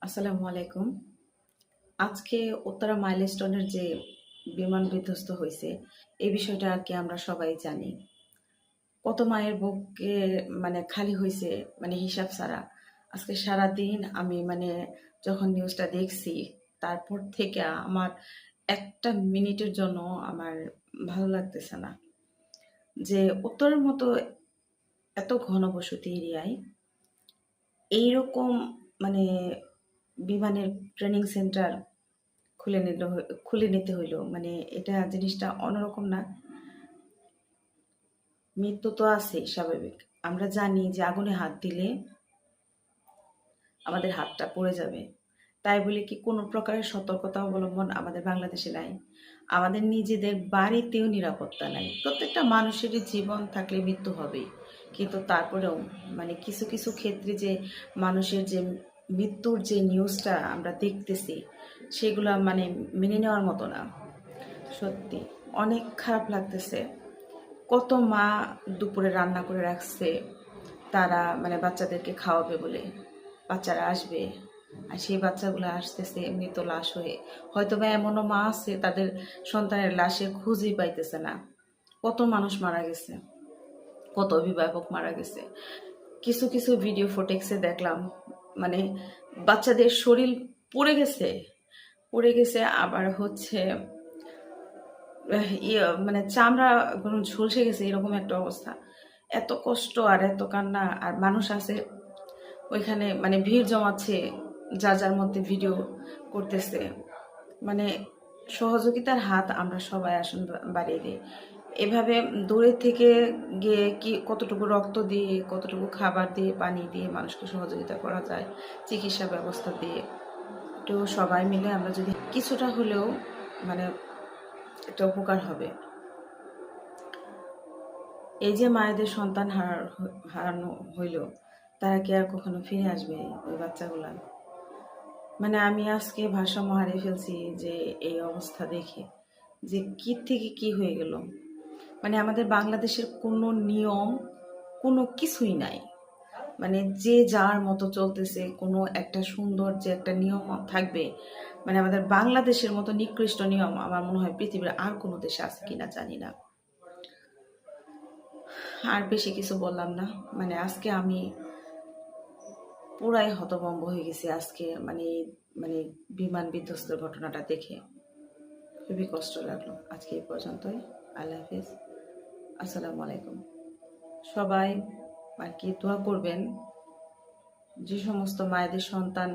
আসসালামু আলাইকুম। আজকে উত্তরা মাইলস্টোনের যে বিমান বিধ্বস্ত হয়েছে, এই বিষয়টা আর কি আমরা সবাই জানি। কত মায়ের বুকে খালি হয়েছে, হিসাব ছাড়া। আজকে সারাদিন আমি যখন নিউজটা দেখছি, তারপর থেকে আমার একটা মিনিটের জন্য আমার ভালো লাগতেছে না যে উত্তরের মতো এত ঘনবসতি এরিয়ায় এইরকম মানে বিমানের ট্রেনিং সেন্টার খুলে নিতে হইলো। এটা জিনিসটা অন্যরকম না? মৃত্যু তো আছেই স্বাভাবিক। আমরা জানি যে আগুনে হাত দিলে আমাদের হাতটা পুড়ে যাবে। তাই বলে কি কোনো প্রকারের সতর্কতা অবলম্বন আমাদের বাংলাদেশে নাই? আমাদের নিজেদের বাড়িতেও নিরাপত্তা নাই। প্রত্যেকটা মানুষেরই জীবন থাকলে মৃত্যু হবেই। কিন্তু তারপরেও কিছু, কিছু ক্ষেত্রে যে মানুষের যে মৃত্যুর যে নিউজটা আমরা দেখতেছি, সেগুলা মেনে নেওয়ার মতো না। সত্যি অনেক খারাপ লাগতেছে। কত মা দুপুরে রান্না করে রাখছে, তারা বাচ্চাদেরকে খাওয়াবে বলে। বাচ্চারা আসবে, আর সেই বাচ্চাগুলো আসতেছে মৃত লাশ হয়ে। হয়তো বা এমনও মা আছে তাদের সন্তানের লাশের খুঁজেই পাইতেছে না। কত মানুষ মারা গেছে, কত অভিভাবক মারা গেছে। কিছু কিছু ভিডিও ফুটেজে দেখলাম মানে বাচ্চাদের শরীর পুড়ে গেছে, আবার হচ্ছে চামড়া একদম ঝলসে গেছে, এরকম একটা অবস্থা। এত কষ্ট আর এত কান্না, আর মানুষ আছে ওইখানে ভিড় জমাচ্ছে, যার যার মধ্যে ভিডিও করতেছে। মানে সহযোগিতার হাত আমরা সবাই আসুন বাড়িয়ে দিই। এভাবে দূরের থেকে গিয়ে কি কতটুকু রক্ত দিয়ে, কতটুকু খাবার দিয়ে, পানি দিয়ে মানুষকে সহযোগিতা করা যায়, চিকিৎসা ব্যবস্থা দিয়ে, একটু সবাই মিলে আমরা যদি কিছুটা হলেও মানে একটা উপকার হবে। এই যে মায়েদের সন্তান হারানো হইল, তারা কি আর কখনো ফিরে আসবে? ওই বাচ্চাগুলা আমি আজকে ভারসাম্য হারিয়ে ফেলছি যে এই অবস্থা দেখে, যে কি থেকে কি হয়ে গেল। আমাদের বাংলাদেশের কোনো নিয়ম, কোনো কিছুই নাই। যে যার মতো চলতেছে। কোনো একটা সুন্দর যে একটা নিয়ম থাকবে, আমাদের বাংলাদেশের মতো নিকৃষ্ট নিয়ম আমার মনে হয় পৃথিবীর আর কোনো দেশে আছে কিনা জানি না। আর বেশি কিছু বললাম না। আজকে আমি পুরাই হতভম্ব হয়ে গেছি আজকে মানে বিমান বিধ্বস্তের ঘটনাটা দেখে। খুবই কষ্ট লাগলো। আজকে এই পর্যন্তই। আল্লাহ হাফিজ। আসসালামু আলাইকুম। সবাই আর কি দোয়া করবেন, যে সমস্ত মায়েদের সন্তান